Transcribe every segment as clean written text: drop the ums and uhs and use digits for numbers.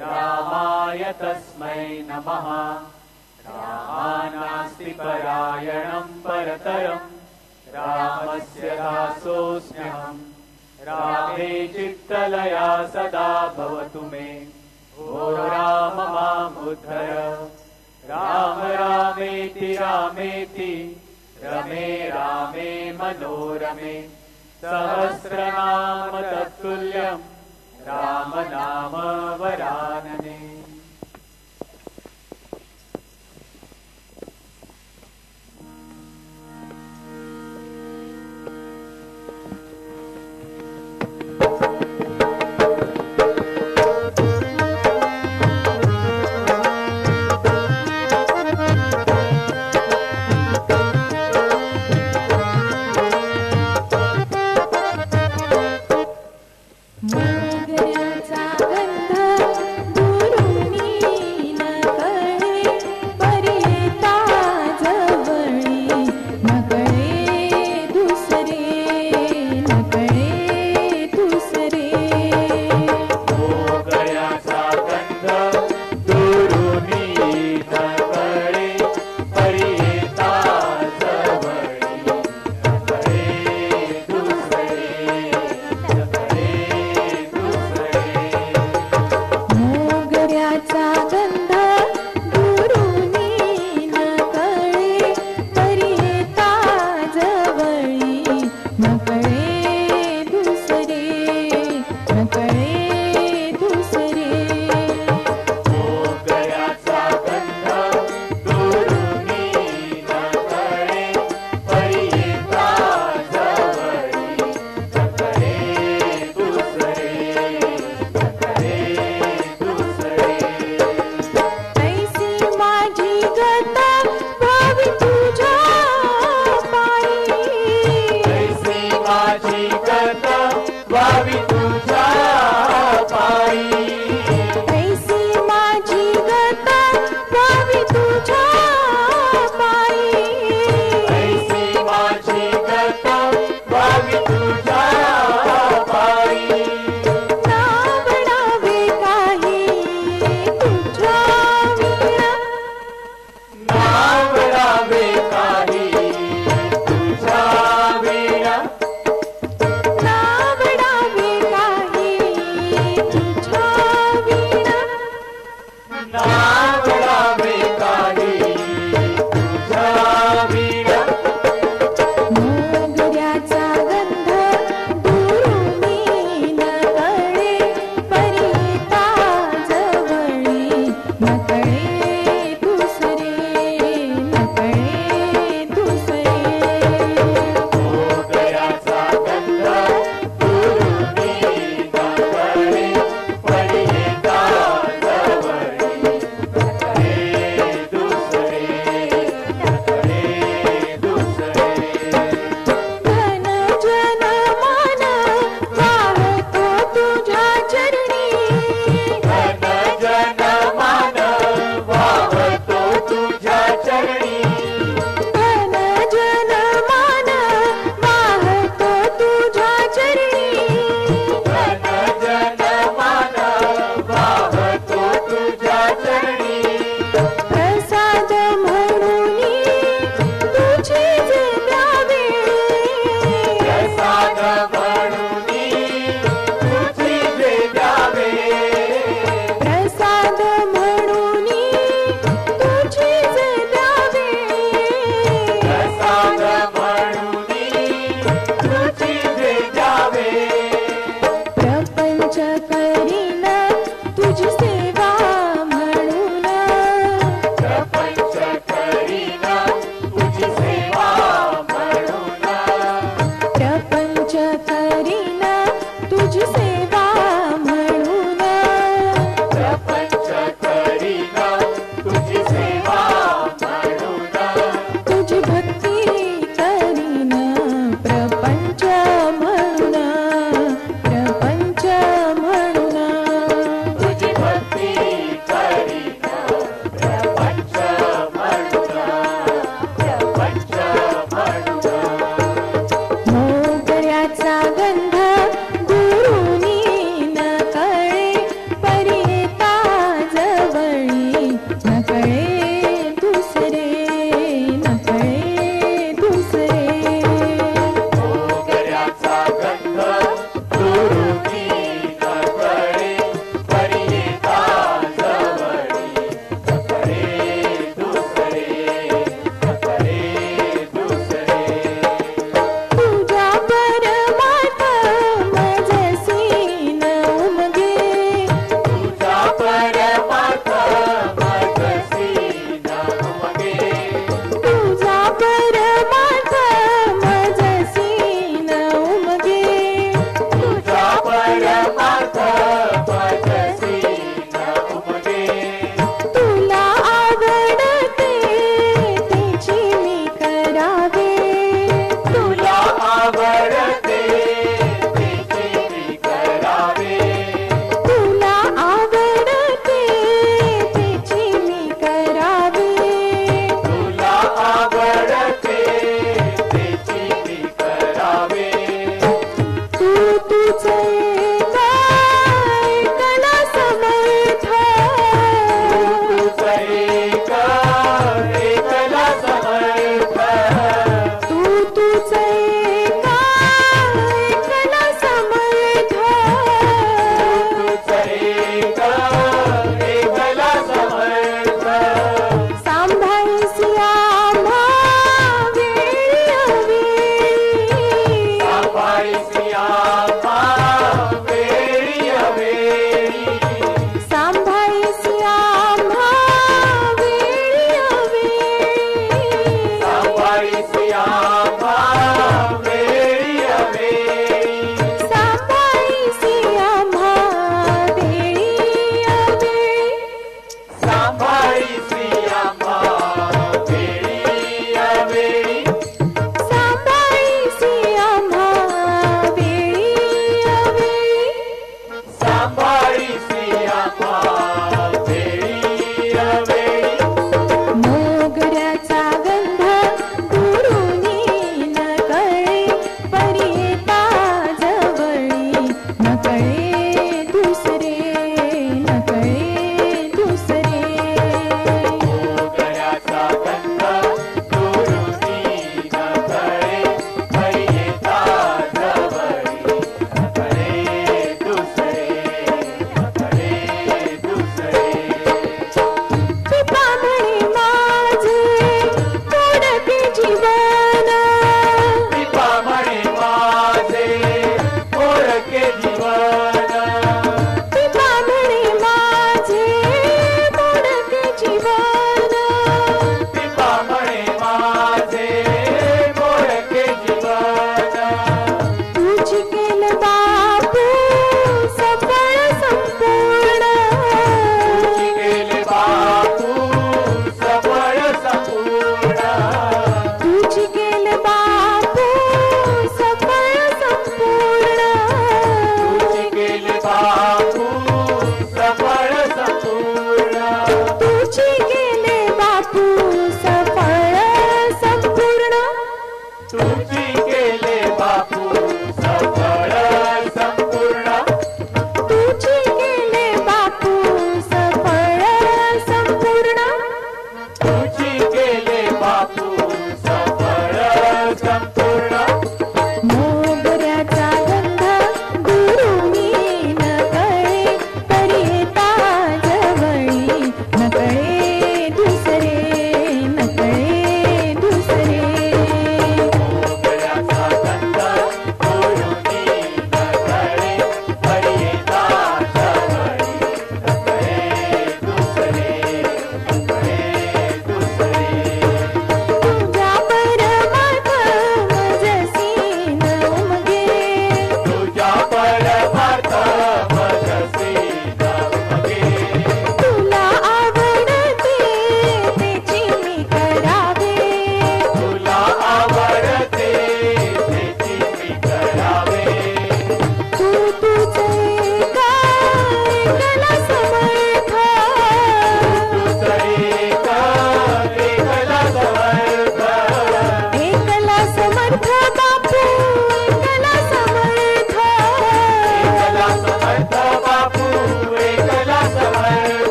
रामाय तस्मै नमः। रामानास्ति परायणं परतरं रामस्य दासोऽस्म्यहम्। रामे चित्तलया सदा भवतु मे ओ राम मामुद्धर। राम रामेति रामेति रमे रामे मनोरमे। सहस्रनाम तत्तुल्यम् राम नाम वरानने। नावडावे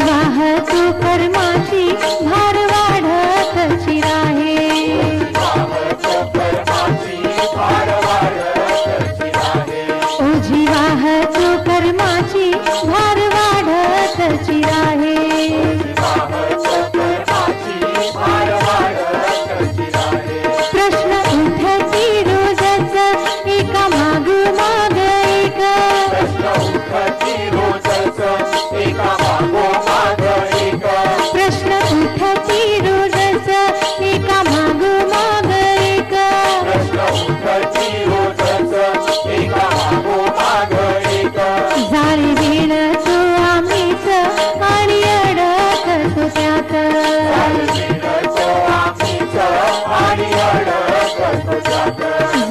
जीवाह तू कर्माची भार वाढतची राहे ओ जीवाह तू कर्माची भार वाढतची राहे प्रश्न उठती रोजच एका माग माग एक प्रश्न उठती रोजच एका माग माग एक जाळी देण तो आम्हीच आणि अडकतो त्यात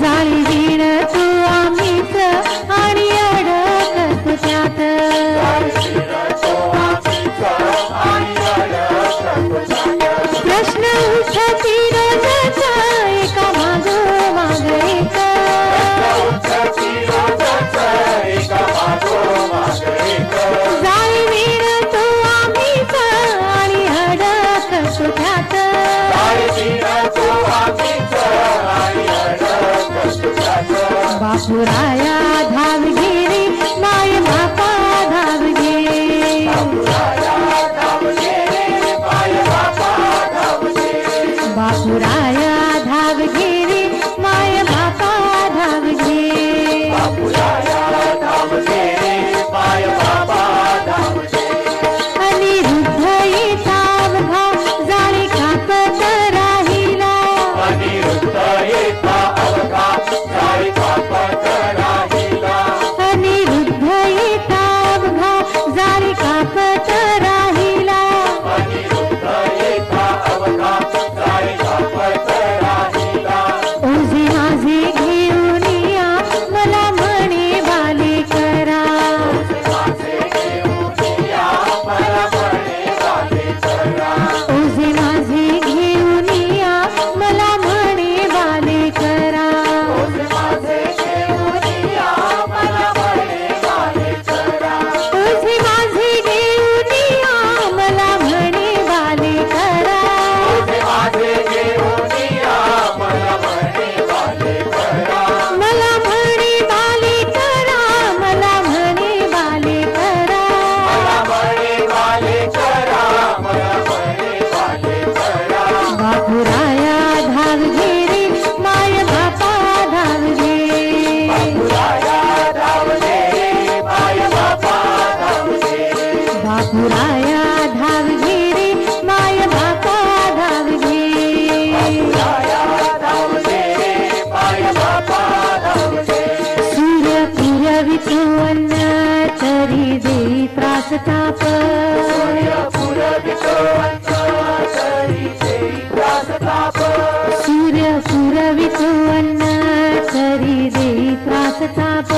जाळी देण तो आम्हीच आणि अडकतो त्यात प्रश्न उठती रोजचा एका मागोमाग एक जाळी देण तो आम्हीच आणि अडकतो त्यात बापुराया धाव घे रे माय बापा धाव घे बापुराया धाव घे रे माय बापा धाव घे अनिरुद्ध येता अवघा जाळी कापत राहिला अनिरुद्ध येता अवघा जाळी कापत राहिला ओझे माझे घेऊन या मला म्हणे बाले करा ओझे माझे घेऊन या मला म्हणे बाले करा ओझे माझे घेऊन या मला म्हणे बाले करा मला म्हणे बाले करा मला म्हणे बाले करा बापुराया धाव घे रे माय बापा धाव घे बापुराया धाव घे रे माय बापा धाव घे सूर्य पुरवितो अन्न तरी देई त्रास ताप सूर्य पुरवितो अन्न तरी देई त्रास ताप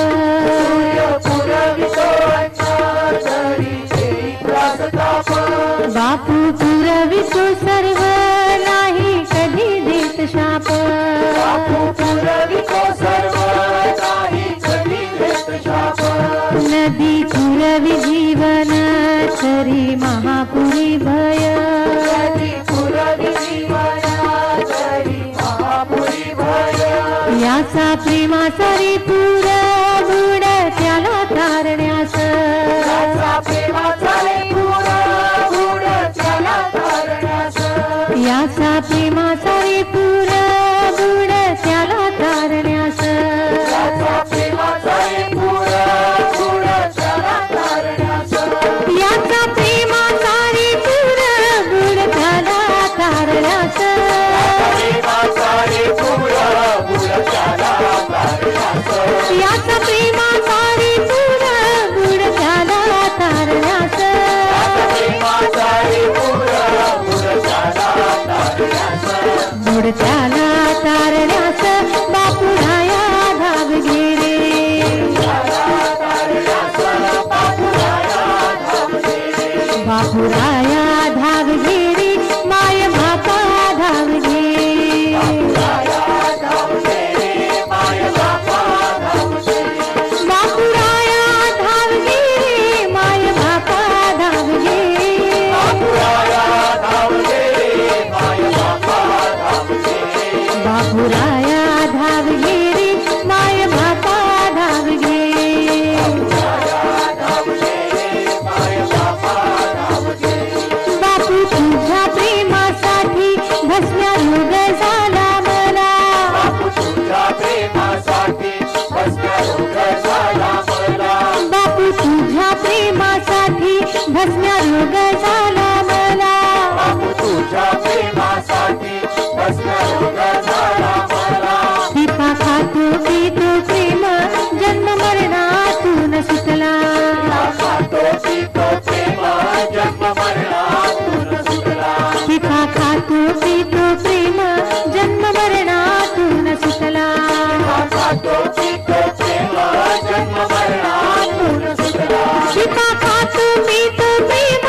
बापू पुरवितो सर्व नाही कधी देत शाप नदी पुरवी जीवन तरी महापुरी भय याचा प्रेमाचा रे पूर बुड त्याला तारण्यास याचा प्रेमाचा रे पूर बुड त्याला तारण्यास याचा प्रेमाचा रे पूर बुड त्याला तारण्यास याचा प्रेमाचा रे पूर बुड त्याला तारण्यास बुड त्याला तारण्यास बापुराया धाव घे रे बापुराया धाव घे रे माय बापा धाव घे बापुराया धाव घे रे माय बापा धाव घे रोग झाला मला. बापू तुझ्या प्रेमासाठी कसला रोग झाला मला. पिता खातो पितो प्रेम जन्म मरणातून सुटला. खातो पितो प्रेम जन्म मरणातून सुटला. पिता खातो पितो प्रेम जन्म मरणातून सुटला. खातो पितो प्रेम जन्म मरणातून सुटला. पिता खातो पितो प्रेम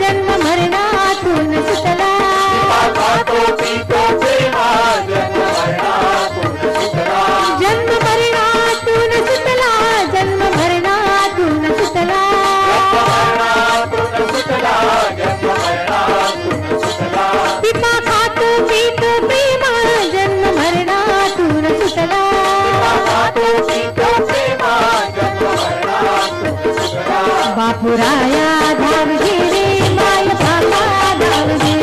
जन्म मरणातून सुटला. खातो पितो प्रेम जन्म मरणातून सुटला. जन्म मरणातून सुटला. जन्म मरणातून सुटला. मरणातून सुटला. जन्म मरणातून सुटला. पिता खातो पितो प्रेम जन्म मरणातून सुटला. खातो पितो प्रेम जन्म मरणातून सुटला. बापुराया धावगे रे माय बापा धावगे.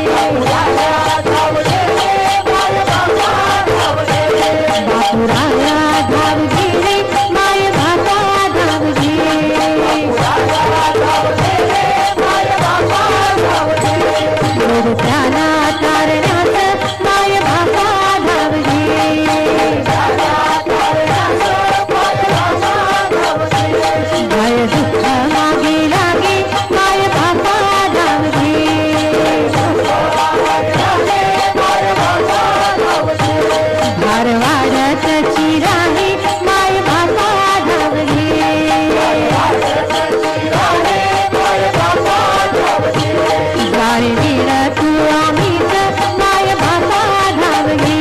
बापुराया धावगे रे माय बापा धावगे. बापुराया धावगे रे माय बापा धावगे. बापुराया धावगे रे माय बापा धावगे. गोड त्याला तारण्यात माय बापा धावगे. भय दुःख मागे लागे माय बापा धावगे. भार वाढत चिराहे माय बापा धावगे. द्वारे वीर तू आम्हीच माय बापा धावगे.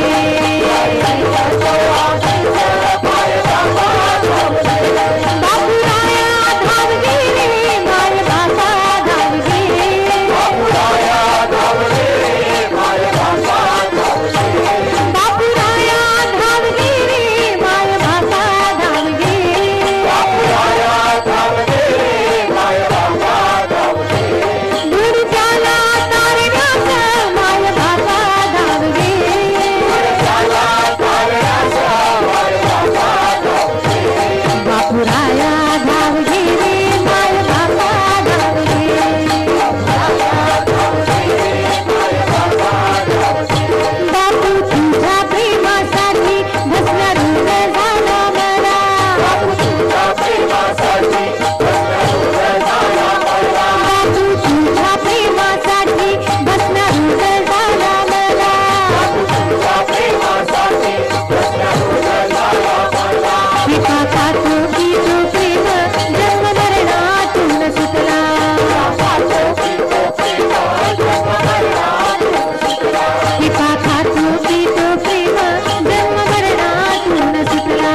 बापुराया धावगे रे माय बापा धावगे. बापुराया धावगे रे माय बापा धावगे. दूर त्याला तारण्यात माय बापा धावगे. बापुराया धावगे रे माय बापा धावगे. बापू तुझ्या प्रेमासाठी भस्म रोग झाला मला. बापू तुझ्या प्रेमासाठी भस्म रोग झाला मला. पिता खातो पितो प्रेम जन्म मरणातून सुटला. पिता खातो पितो प्रेम जन्म मरणातून सुटला.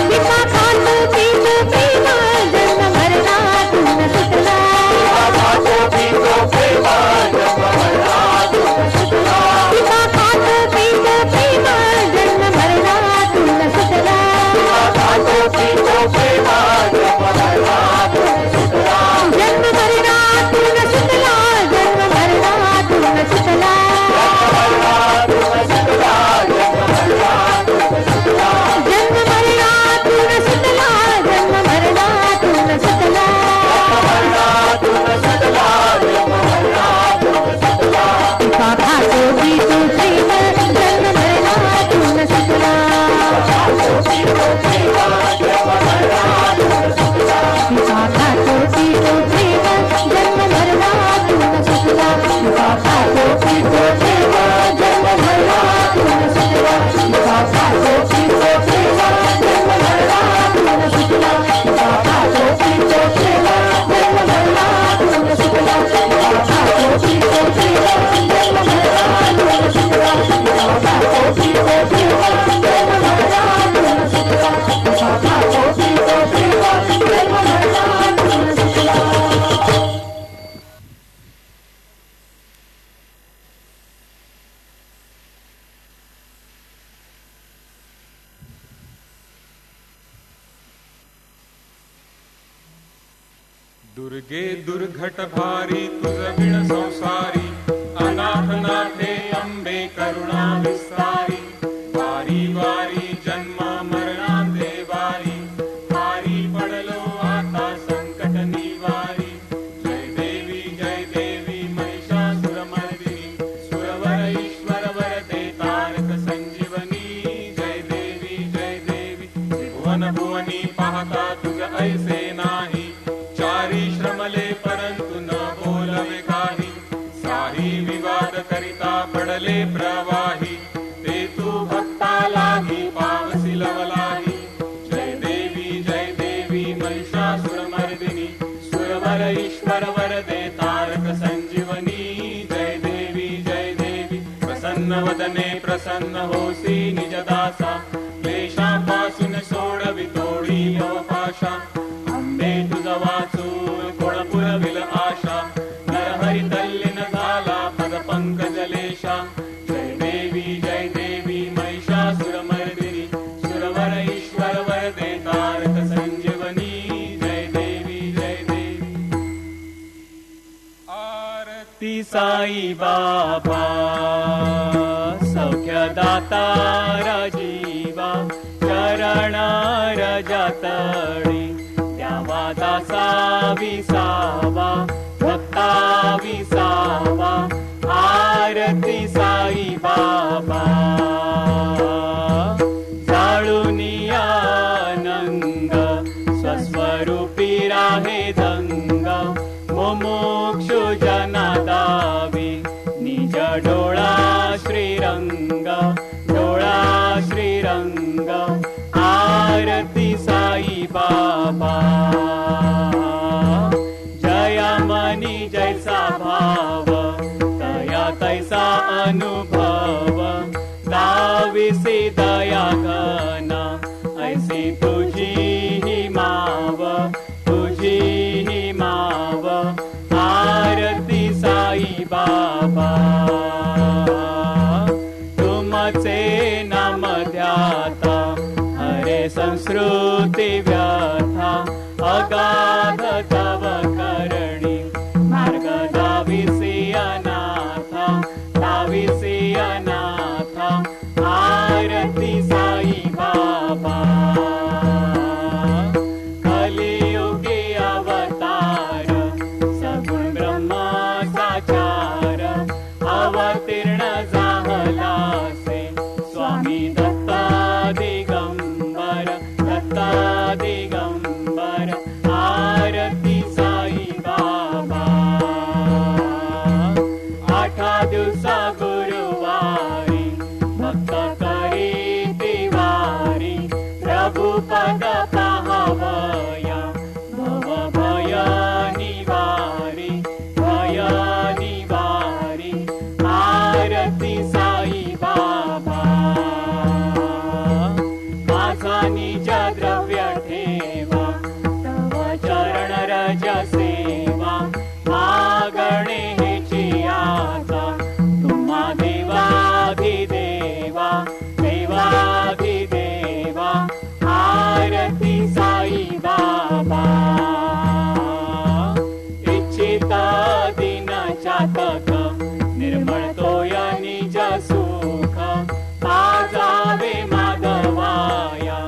पिता खातो पितो प्रेम जन्म मरणातून सुटला. पिता खातो पितो प्रेम जन्म मरणातून सुटला. जन्म मरणातून सुटला. जन्म मरणातून सुटला. जन्म मरणातून सुटला. जन्म मरणातून सुटला. पिता खातो पितो प्रेम जन्म मरणातून सुटला. पिता खातो पितो प्रेम जन्म मरणातून सुटला. पिता खातो पितो प्रेम जन्म मरणातून सुटला. पिता खातो पितो प्रेम जन्म मरणातून सुटला. पिता खातो पितो प्रेम जन्म मरणातून सुटला. पिता खातो पितो प्रेम जन्म मरणातून सुटला. पिता खातो पितो प्रेम जन्म मरणातून सुटला. पिता खातो पितो प्रेम जन्म मरणातून सुटला. दुर्गे दुर्घट भारी तुझ विण संसारी. अनाथ नाथे अंबे करुणा विस्तारी. वारी वारी जन्म मरणा देवारी. वारी ऐसे नाही. चारी श्रमले परंतु न बोलवे काही. साही विवाद करिता पडले प्रवाही. ते तू भक्ता लागी पावसी लवलाही. जय देवी महिषासुरमर्दिनी. सुरवर ईश्वर वरदे तारक संजीवनी. जय देवी प्रसन्न वदने प्रसन्न होसी निजदासा. क्लेशापासून सोडवी तोडी पाशा. अंबे तुझ वाचून कोण पुरविल आशा. नरहरी तल्लीन झाला पद पंकजलेशा. जय देवी महिषासुरमर्दिनी. सुरवर ईश्वर वरदे तारक संजीवनी. जय देवी आरती साई बाबा. सौख्यदाता राजीवा. चरण रजतळी द्यावा दासा विसावा. भक्ता विसावा. आरती साई बाबा. जाळुनी आनंद स्वस्वरूपी राहे धंग. मुमुक्षु जना दावी निज डोळा श्रीरंग. डोळा श्रीरंग. आरती साई बाबा. जया मनी जैसा भाव तया तैसा अनुभव. दाविसी दया घना ऐसी तुझी ही माव. तुझी ही माव. आरती साई बाबा. तुमचे नाम ध्याता हरे संस्कृती व्यथा. अगाध तव करणी मार्ग दाविसी अनाथा. दाविसी अनाथा. आरती साई बाबा. कलियुगी अवतार सगुण ब्रह्मा साचार. अवतीर्ण झालासे स्वामी दत्ता दिगंबर. दत्ता दिगंबर. आरती साई बाबा. 8 दिवसा गुरुवारी भक्त करी तिवारी. प्रभु पद पाहवया भव भय निवारी. भय निवारी. आरती साई बाबा. माझा निज द्रव्य ठेवा तव चरण रज सेवा. मागणे हेची आता तुम्हा देवाधिदेवा. देवाधिदेवा. आरती साई बाबा. इच्छिता दिन चातक निर्मळ तोय निज सुख. पाजावे माधवाया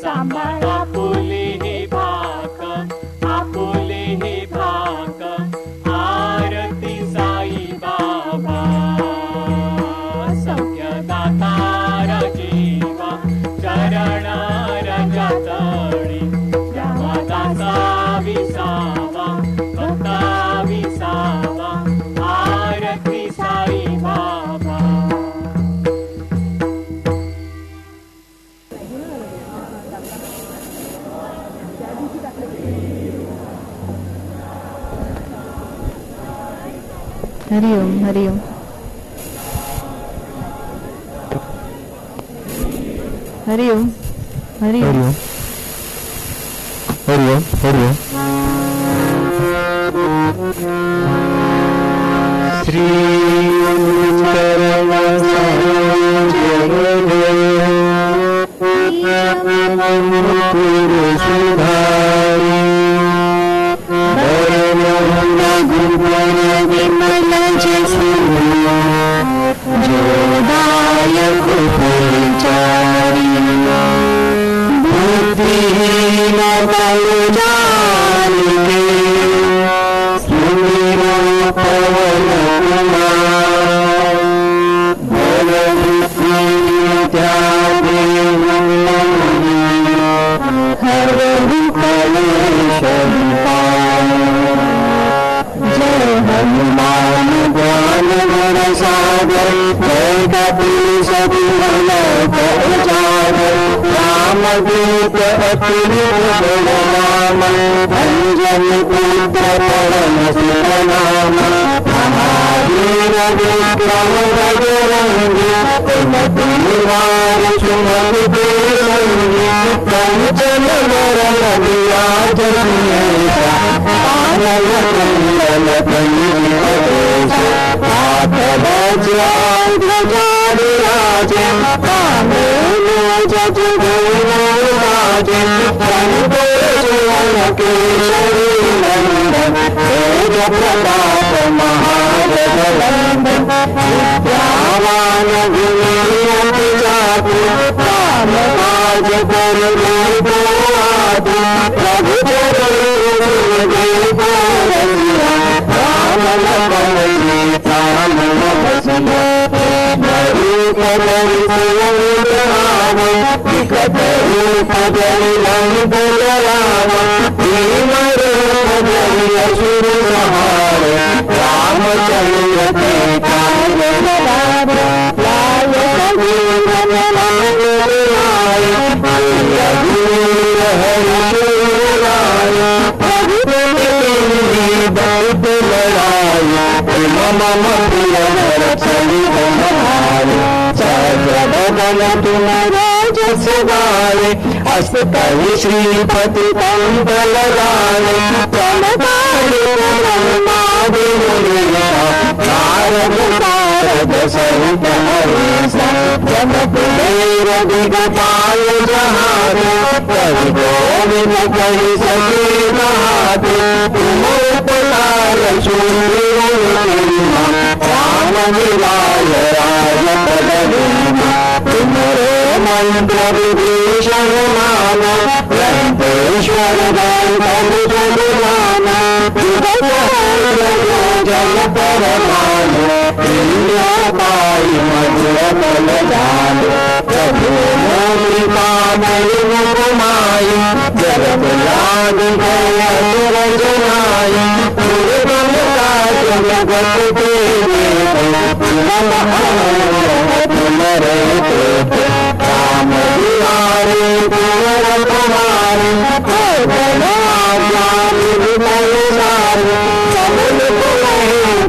सांभाळ आपुली ही भाक. आपुली ही भाक. आरती साई बाबा. सौख्यदाता राजीवा. चरण रजतळी द्यावा दासा विसावा. भक्ता विसावा. आरती साई बाबा. हरिओम हरिओम. हरिओम हरिओम. हरिओम हरिओम. श्री हर जय हनुमान ज्ञान गुण सागर जय कपीश तिहुन उजागर रामदूत अतुलित बलराम अंजनी पुत्र पवन सुत नाम महावीर विक्रम बजरंगी कुमति निवार सुमति के संगी कंचन वरण विराज आनंद कुंडल पंडित हाथ वज्रां ध्वजा विराजे कामे जगुराजे संतोषवन केशरी नंदन तेज प्रताप महाजगवंदन विद्यावान विनयति जातु काम काज करने को आतु प्रभु राम लखन सीता मन बसिया रूप धरि सियावे विकट रूप धरि लंक जलावे भीम रूप धरि असुर संहारे रामचंद्र के काज करावे लाय सजीवन लाय रघुवीर हरि राय बहुत लड़ाई मम प्रिय सरित सर्वदन तुम राज सवारे अस्तहि श्रीपति कंठ लगाए नारद सारद सहित हरीसा जमपुर दिगपाल जहारे प्रभु गोविंद कहि सके कहाते तुम उपकार राम मिलाय राज पदवीमा तुमरे मंत्र विभीषण नाम लंकेश्वर जगुराना जल परमान पाई मधुर बल जान प्रभु मोहिका मई मुकुमाई जगत लाग गय रंजनाई दुर्गम काज जगत तेरे तुमरे राम बिहारी कुंवर कुमारी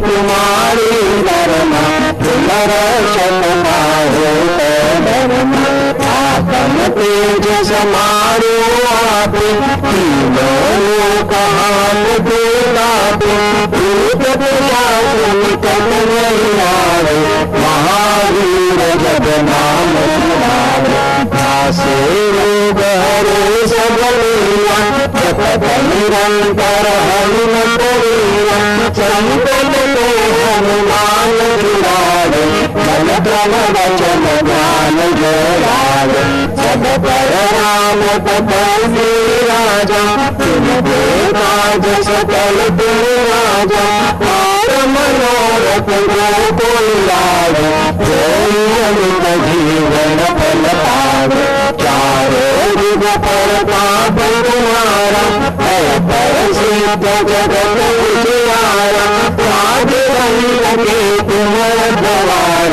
तुम्हारी धर्म तुमर शतमाहो आत्म तेज समारो आपे तीनों लोक हाथ देलापे भूत पिशाच निकट नहीं आवे महावीर जब नाम तुम्हारे दासे रोग हरे सब लीला जपत निरंतर हनुमत लीला संकट ते हनुमान छुड़ावे मन क्रम वचन ज्ञान जोड़ावे सब पर राम तपस्वी राजा तुम काज सकल तुम राजा और मनोरथ को लावे कोई अमित जीवन फल पावे चारों युग पर पाप तुम्हारा है पर सिद्ध जगत उजियारा लगे तुम द्वार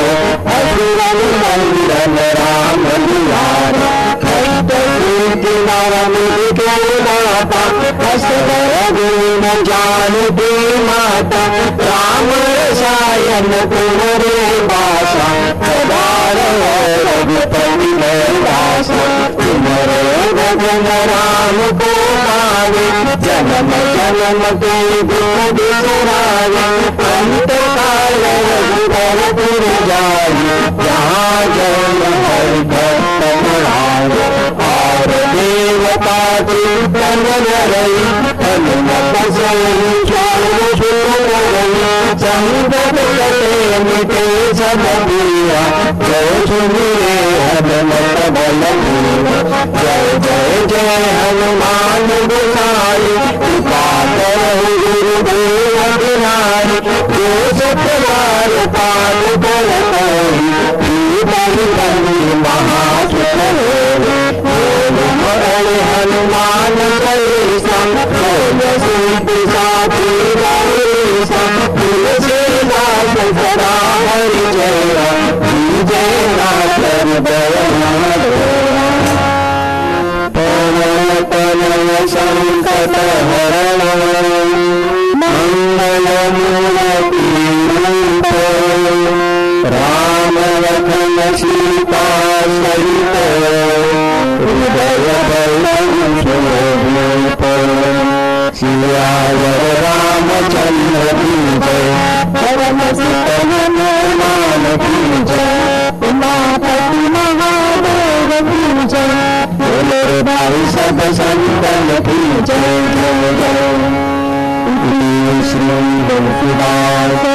अभिनंदन राम दुलारा कष्ट नारायण के माता हस्तन जानकी माता राम रसायन तुम्हारे भाषा रघुपति दासा तुम्हारे भजन राम को पावे जन्म जन्म के दुख बिसरावे अंत काल रघुवर जाए जहाँ जन्म हरि भक्त बढ़ावे और देवता चिंतन रही हनुमत सही संगत कटे मिटे सब प्रिया जय सुनिए हनुमत बल जय जय जय हनुमान गोसाई कृपा करहु गुरुदेव बिहारी जो सतवार पाठ कर महासुर हनुमान चालीसा जय सिद्ध साथी गणेशा तुलसीदास सदा हरि जय जय नाथ पवन संकट हरण मंगल मूर्ति रूप राम लखन सीता सहित हृदय शोभित सियावर रामचंद्र की जय पवन सुत हनुमान की जय उमापति महादेव की जय बोले भाई सब संतन की जय जय जय श्री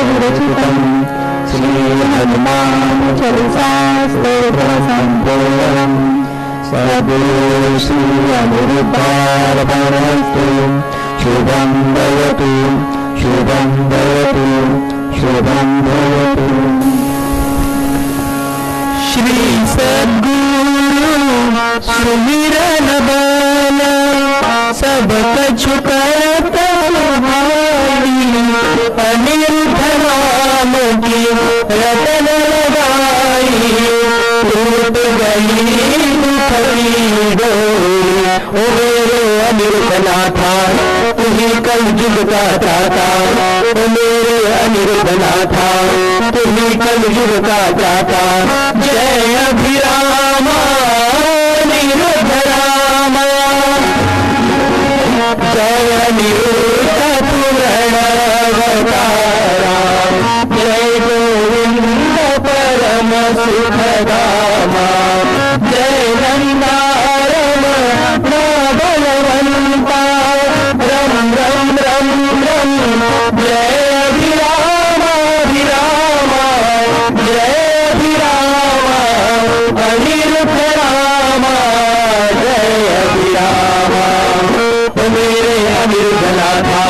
विरचितम श्री हनुमान चालीसा स्तोत्र संपूर्णम् सर्वे श्री अनिरुद्धार्पणस्तु शुभं भवतु शुभं भवतु शुभं भवतु। श्री सद्गुरु सुमिरन बल सब कछु करत भारी अनिरुद्ध नाम की रतन लगाई टूट गई ओ मेरे अनिरुद्ध नाथा तुम्ही कल युग का त्राता ओ मेरे अनिरुद्ध नाथा तुम्ही कल युग का त्राता जय अभिरामा अनिरुद्ध रामा जय अनिरुद्ध पुराण अवतारा जय गोविंद परम सुखदामा जय नंदारम बलवंता रम रम रम रम जय अभिरामा अभिरामा जय अभिरामा अनिरुद्ध रामा जय अभिरामा ओ मेरे अनिरुद्ध नाथा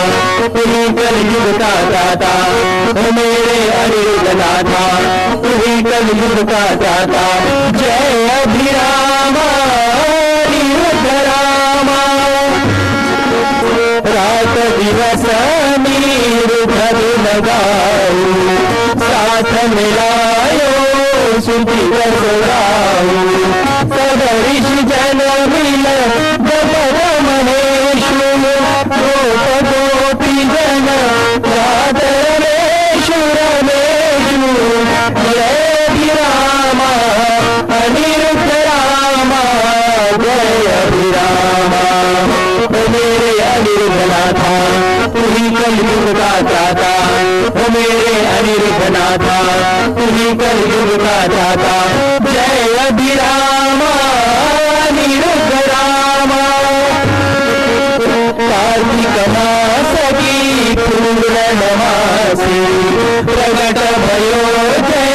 तुम्ही कल युग का दाता ओ मेरे अनिरुद्ध नाथा तुम्ही कल युग का दाता जय अभिरामा अनिरुद्ध रामा रात दिवस नीरुद्ध लगाऊ साथ मिलायो सुधि रसराऊ सब ऋषि जन मिल जबर महेशु गोप गोपी जन राध रमेशु रमेशु जय अभिरामा अनिरुद्ध रामा जय अभिरामा ओ मेरे अनिरुद्ध नाथा तुम्ही कल युग का दाता ओ मेरे अनिरुद्ध नाथा तुम्ही कल युग का दाता जय अभिरामा अनिरुद्ध रामा कार्तिक मास की पूर्णमासी प्रगट भयो जय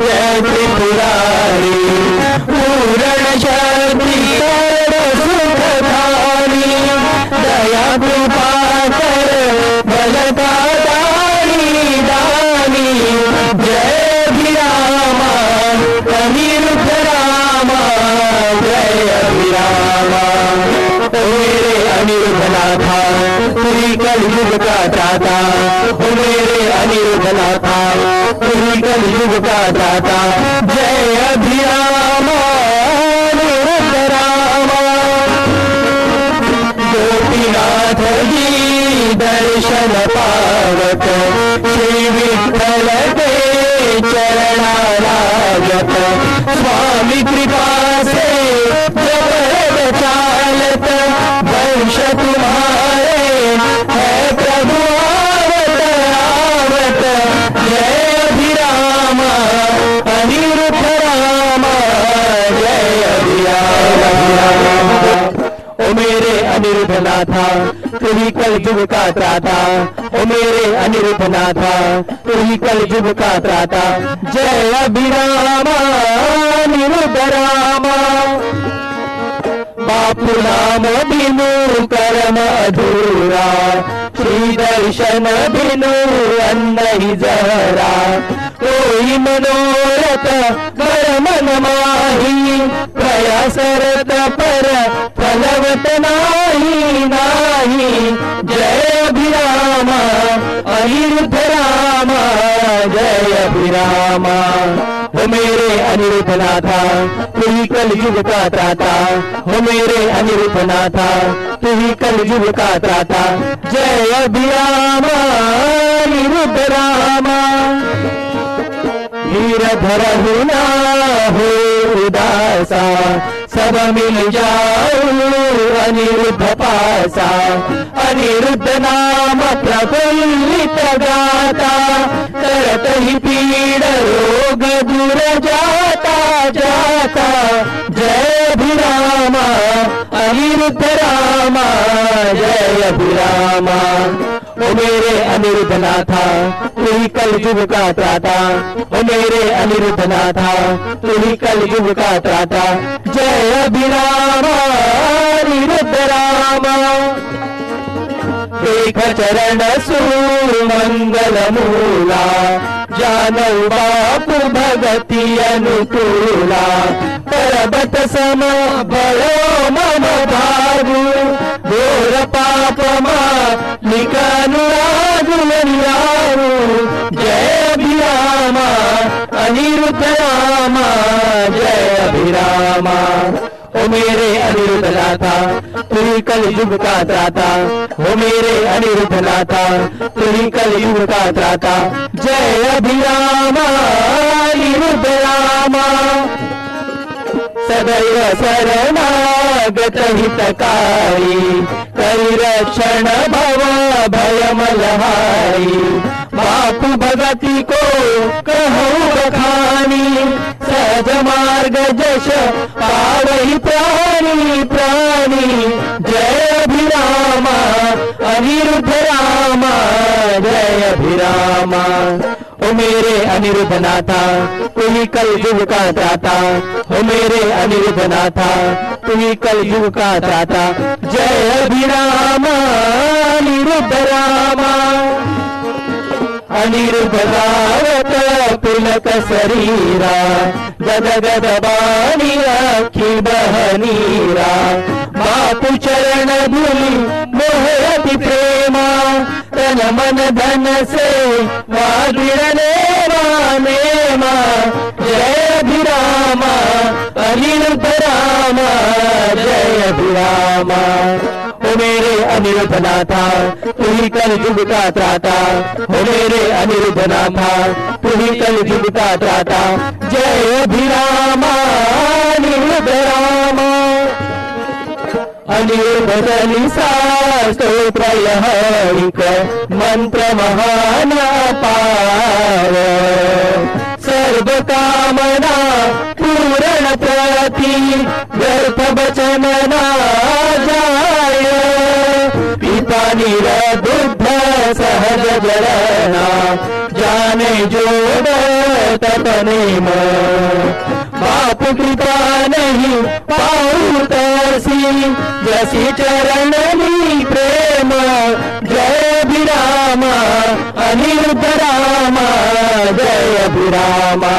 जय त्रिपुरारी पूर्ण शक्ति सुखधानी दया कृपा कर बलता दानी दानी जय अभिरामा अनिरुद्ध रामा जय अभिरामा ओ मेरे अनिरुद्ध नाथा तुम्ही कल युग का दाता ओ मेरे अनिरुद्ध नाथा तुम्ही कल युग का दाता जय अभिरामा अनिरुद्ध रामा गोपीनाथ जी दर्शन पावत श्री विठ्ठल के चरणा लागत स्वामी कृपा से जब चालत वंश तुम्हारे है प्रभु आवत आवत जय अभिरामा अनिरुद्ध रामा जय अभिरामा ओ मेरे अनिरुद्ध नाथा तुम्ही कल युग का त्राता ओ मेरे अनिरुद्ध नाथा तुम्ही कल युग का त्राता जय अभिरामा अनिरुद्ध रामा बापू नाम बिनु कर्म अधूरा श्री दर्शन बिनु अन्न ही जरा कोई मनोरथ कर मन माही प्रयासरत पर फलवत नाही नाही जय अभिरामा। हो मेरे अनिरुद्धनाथा तू ही कलयुग का त्राता, हो मेरे अनिरुद्धनाथा तू ही कलयुग का त्राता। जय अभिरामा अनिरुद्ध रामा। वीरधर हुना हो उदासा, सब मिल जाओ अनिरुद्ध पासा। अनिरुद्ध नाम प्रफुल्लित गाता, करत ही पीड़ रोग दूर जाता जाता। जय अभिरामा अनिरुद्ध रामा, जय अभिरामा। ओ मेरे अनिरुद्धनाथा तू ही कलयुग का त्राता, ओ मेरे अनिरुद्धनाथा तू ही कलयुग का त्राता। जय अभिरामा अनिरुद्ध रामा। एक चरण सुमंगल मूला, जानऊ बापू भगति अनुकूला। पर्वत सम बड़ो मम भागु, घोर पाप निकानुरागु निरागु। जय अभिरामा अनिरुद्ध रामा, जय अभिरामा। ओ मेरे अनिरुद्धनाथा तू ही कलयुग का त्राता, हो मेरे अनिरुद्धनाथा तू ही कलयुग का त्राता। जय अभिरामा अनिरुद्ध रामा। सदैव शरणागत हितकारी, करि रक्षण भव भयमलहारी। बापू भगति को कहूँ बखानी, सहज मार्ग जश पावहि प्राणी प्राणी। जय अभिरामा अनिरुद्ध रामा, जय अभिरामा। ओ मेरे अनिरुद्धनाथा तू ही कलयुग का त्राता, हो मेरे अनिरुद्धनाथा तू ही कलयुग का त्राता। जय अभिरामा अनिरुद्ध रामा। अनिरुद्ध गावत पुलक शरीरा, गद गद बाणी अखी बहनीरा। बापू चरण धूलि मोहयति प्रेमा, तन मन धन से वागिरने नेमा। जय अभिरामा अनिरुद्ध रामा, जय अभिरामा। ओ मेरे अनिरुद्धनाथा तू ही कलयुग का त्राता, हो मेरे अनिरुद्धनाथा तू ही कलयुग का त्राता। जय अभिरामा अनिरुद्ध रामा। अनिरुद्ध चालीसा स्तोत्र यह एक, मंत्र महान अपार। सर्व कामना पूर्ण प्रति, व्यर्थ वचन ना जाय। पिता निरबुद्ध सहज जरना, जाने जोड़ तपनेम। बापू कृपा नहीं पाऊ तैसी, जैसी चरणनी प्रेम। जय अभिरामा अनिरुद्ध रामा, जय अभिरामा।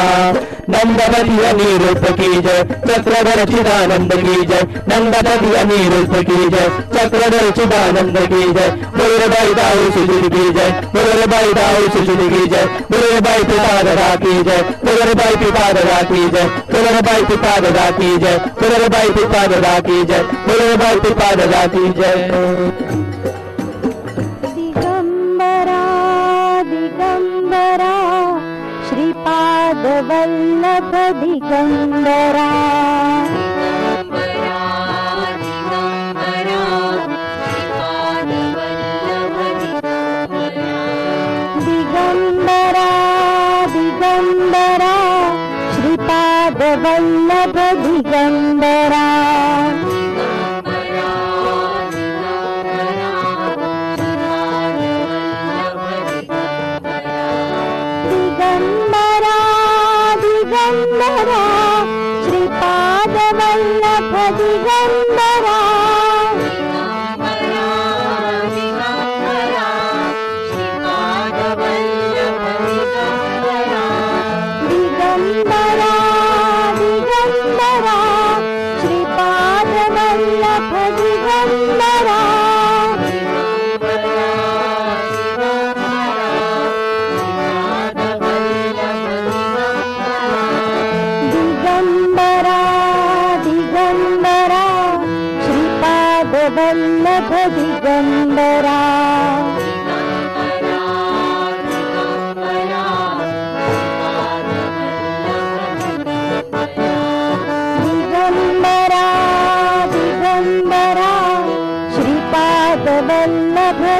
नंदपति अनिरुद्ध की जय, चक्रधर चिदानंद की जय। नंदपति अनिरुद्ध की जय, चक्रधर चिदानंद की जय। बोले भाई दाऊ सुजुल की जय, बोले भाई दाऊ सुजुल की जय। बोले भाई पिता दादा की जय, बोले भाई पिता दादा की जय। बोले भाई पिता दादा की जय, बोले भाई पिता दादा की जय। बोले भाई पिता दादा की जय। दिगंबरा दिगंबरा, श्रीपाद वल्लभ दिगंबरा। दिगंबरा दिगंबरा, श्रीपाद वल्लभ दिगंबरा। दिगंबरा दिगंबरा, श्रीपाद वल्लभ दिगंबरा। दिगंबरा दिगंबरा, श्रीपाद वल्लभ दिगंबरा। दिगंबरा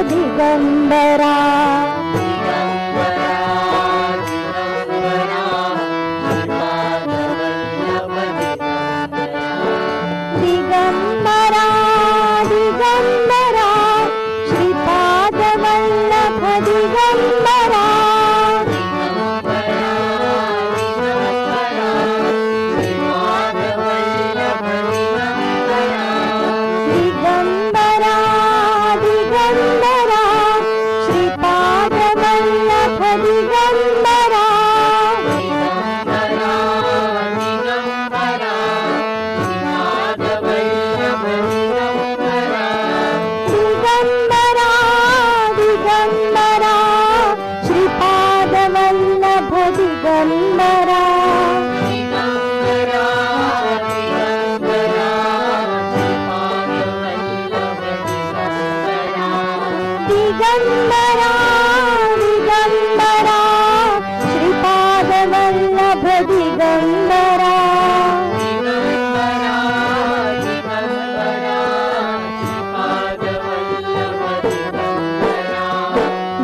दिगंबरा दिगंबरा दिगंबरा श्रीपाद वल्लभ दिगंबरा दिगंबरा दिगंबरा श्रीपाद वल्लभ दिगंबरा दिगंबरा दिगंबरा श्रीपाद वल्लभ दिगंबरा दिगंबरा दिगंबरा श्रीपाद वल्लभ दिगंबरा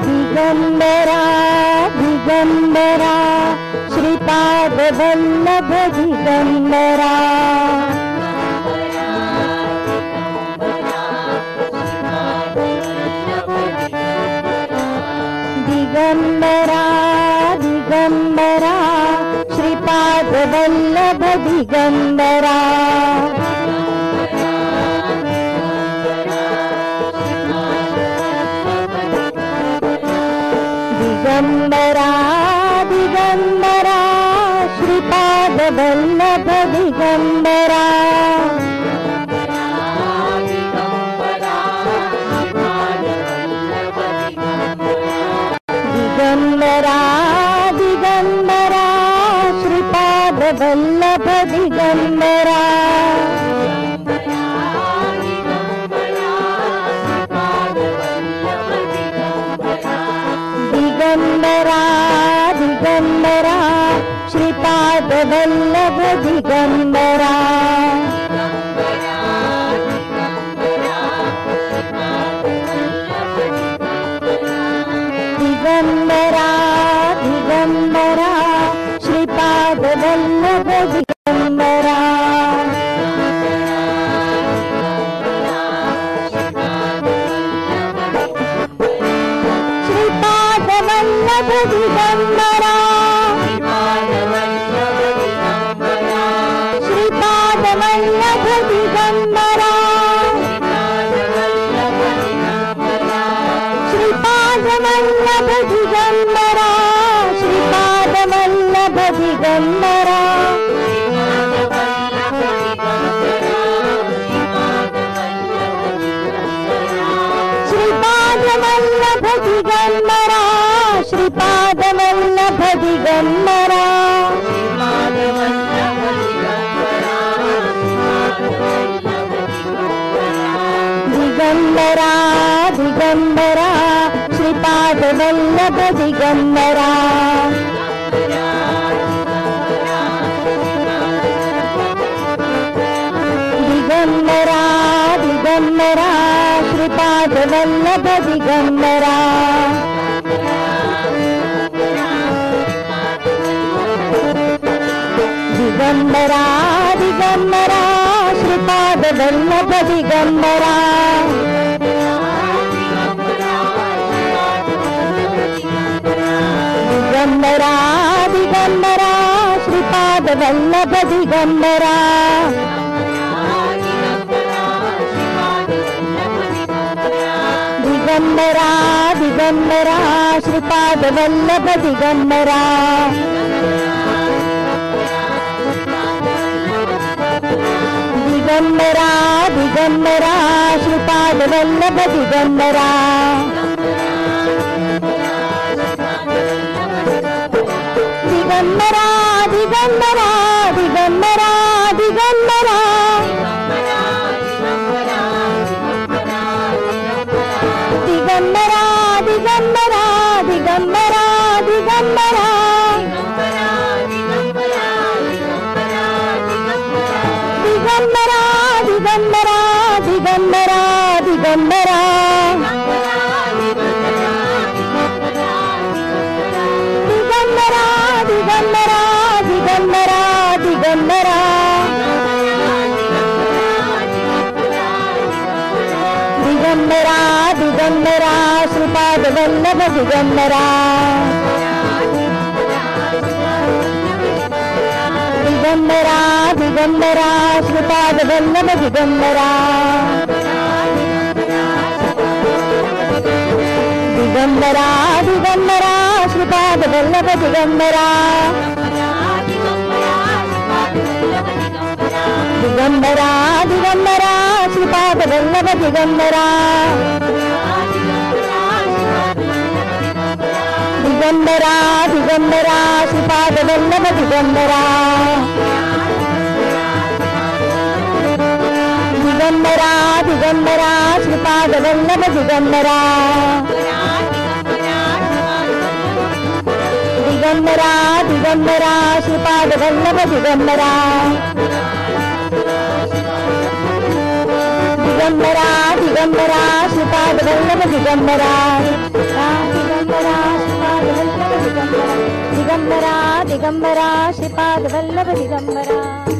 दिगंबरा दिगंबरा श्रीपाद वल्लभ दिगंबरा दिगंबरा दिगंबरा श्रीपाद वल्लभ दिगंबरा दिगंबरा दिगंबरा श्रीपाद वल्लभ दिगंबरा दिगंबरा दिगंबरा श्रीपाद वल्लभ दिगंबरा दिगंबरा दिगंबरा श्रीपाद वल्लभ दिगंबरा दिगंबरा दिगंबरा श्रीपाद वल्लभ दिगंबरा श्रीपाद वल्लभ दिगंबरा श्रीपाद वल्लभ दिगंबरा श्रीपाद वल्लभ दिगंबरा श्रीपाद वल्लभ दिगंबरा श्रीपाद वल्लभ दिगंबरा श्रीपाद वल्लभ दिगंबरा दिगंबरा दिगंबरा श्रीपाद वल्लभ दिगंबरा दिगंबरा दिगंबरा श्रीपाद वल्लभ दिगंबरा दिगंबरा दिगंबरा श्रीपाद वल्लभ दिगंबरा दिगंबरा दिगंबरा श्रीपाद वल्लभ दिगंबरा दिगंबरा दिगंबरा श्रीपाद वल्लभ दिगंबरा दिगंबरा दिगंबरा श्रीपाद वल्लभ दिगंबरा दिगंबरा दिगंबरा दिगंबरा दिगंबरा दिगंबरा दिगंबरा दिगंबरा दिगंबरा दिगंबरा दिगंबरा दिगंबरा दिगंबरा दिगंबरा श्रीपाद वल्लभ दिगंबरा दिगंबरा दिगंबरा श्रीपाद वल्लभ दिगंबरा दिगंबरा दिगंबरा श्रीपाद वल्लभ दिगंबरा दिगंबरा दिगंबरा श्रीपाद वल्लभ दिगंबरा दिगंबरा दिगंबरा श्रीपाद वल्लभ दिगंबरा दिगंबरा दिगंबरा श्रीपाद वल्लभ दिगंबरा दिगंबरा दिगंबरा श्रीपाद वल्लभ दिगंबरा दिगंबरा दिगंबरा श्रीपाद वल्लभ दिगंबरा दिगंबरा श्रीपाद वल्लभ दिगंबरा दिगंबरा दिगंबरा श्रीपाद वल्लभ दिगंबरा